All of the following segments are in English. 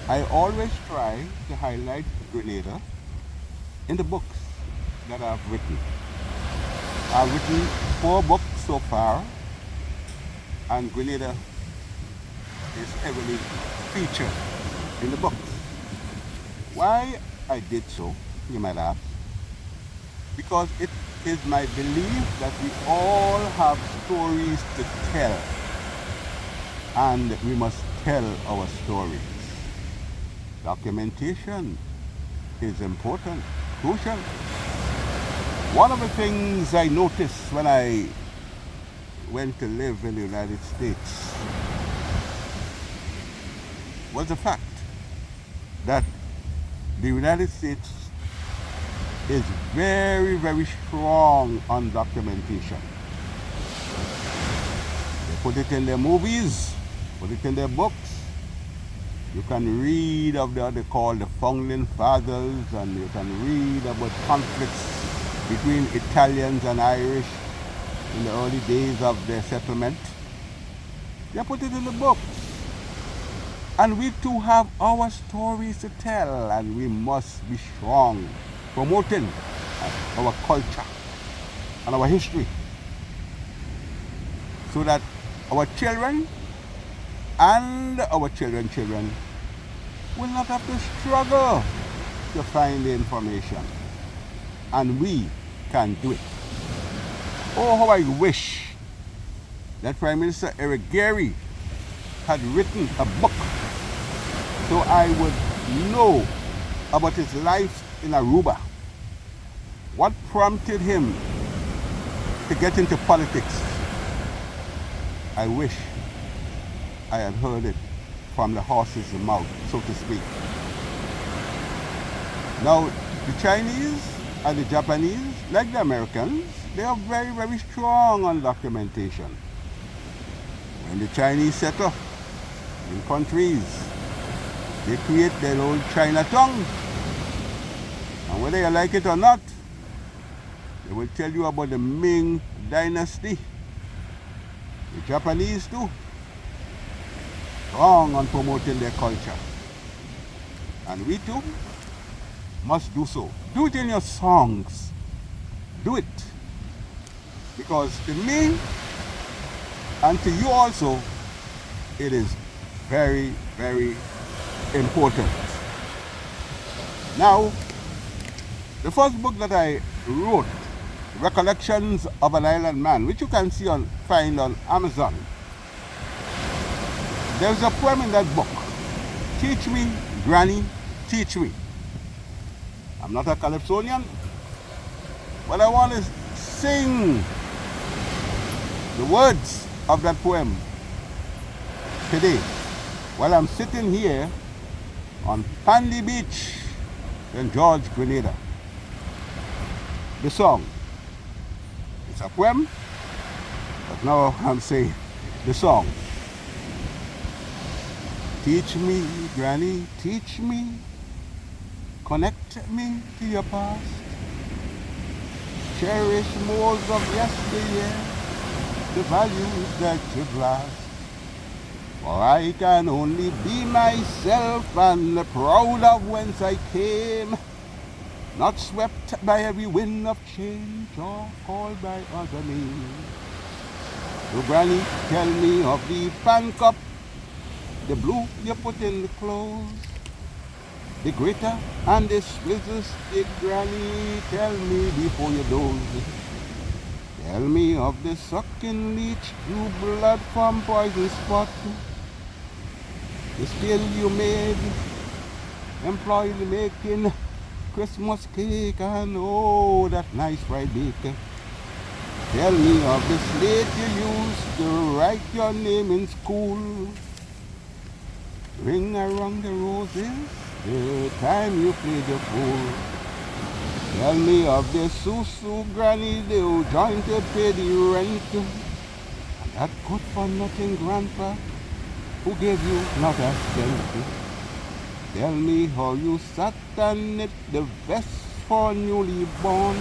I always try to highlight Grenada in the books that I've written. I've written 4 books so far, and Grenada is heavily featured in the books. Why I did so, you might ask, because it is my belief that we all have stories to tell, and we must tell our stories. Documentation is important, crucial. One of the things I noticed when I went to live in the United States was the fact that the United States is very, very strong on documentation. They put it in their movies, put it in their books. You can read of what they call the founding fathers, and you can read about conflicts between Italians and Irish in the early days of their settlement. They put it in the books. And we too have our stories to tell, and we must be strong promoting our culture and our history so that our children and our children's children will not have to struggle to find the information. And we can do it. Oh, how I wish that Prime Minister Eric Gary had written a book so I would know about his life in Aruba. What prompted him to get into politics? I wish I had heard it from the horse's mouth, so to speak. Now, the Chinese and the Japanese, like the Americans, they are very, very strong on documentation. When the Chinese settle in countries, they create their own Chinatown. And whether you like it or not, they will tell you about the Ming dynasty. The Japanese too, strong on promoting their culture. And we too must do so. Do it in your songs. Do it. Because to me, and to you also, it is very, very important. Now, the first book that I wrote, Recollections of an Island Man, which you can find on Amazon. There's a poem in that book, Teach Me, Granny, Teach Me. I'm not a Calypsonian, but I want to sing the words of that poem today while I'm sitting here on Pandy Beach in George, Grenada. The song. It's a poem, but now I'm saying the song. Teach me, Granny, teach me. Connect me to your past. Cherish modes of yesteryear, the values that should last. For I can only be myself and proud of whence I came, not swept by every wind of change or called by other names. So Granny, tell me of the pan cup, the blue you put in the clothes, the greater and the swizzle stick. Granny, tell me before you doze. Tell me of the sucking leech, drew blood from poison spot, the skill you made, employed making Christmas cake, and oh, that nice fried bacon. Tell me of the slate you used to write your name in school. Ring around the roses, the time you played the fool. Tell me of the Susu Granny, the joint to pay the rent, and that good-for-nothing grandpa who gave you not a cent. Tell me how you sat and knit the vest for newly born,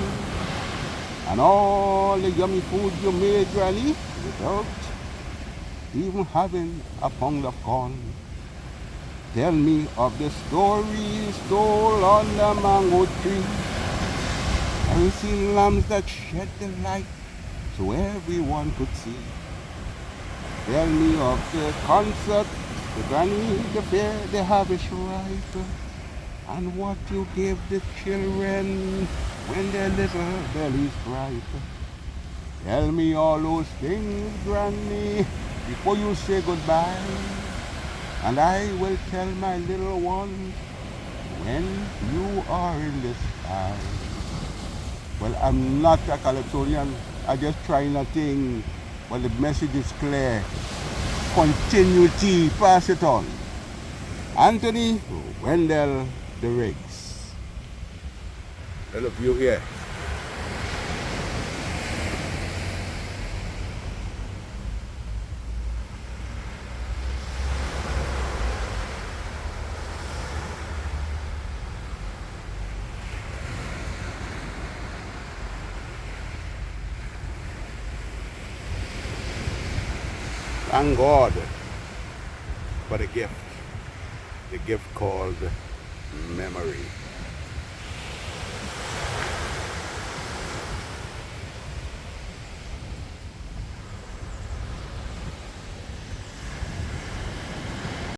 and all the yummy food you made, Granny, without even having a pound of corn. Tell me of the stories told on the mango tree. I see lamps that shed the light so everyone could see. Tell me of the concert, the granny, the fair, the harvest ripe, and what you give the children when their little bellies ripe. Tell me all those things, granny, before you say goodbye, and I will tell my little ones when you are in the sky. Well, I'm not a Calypsonian. I just trying a thing, but the message is clear. Continuity, pass it on. Anthony Wendell the Riggs. All of you here. Thank God for the gift called memory.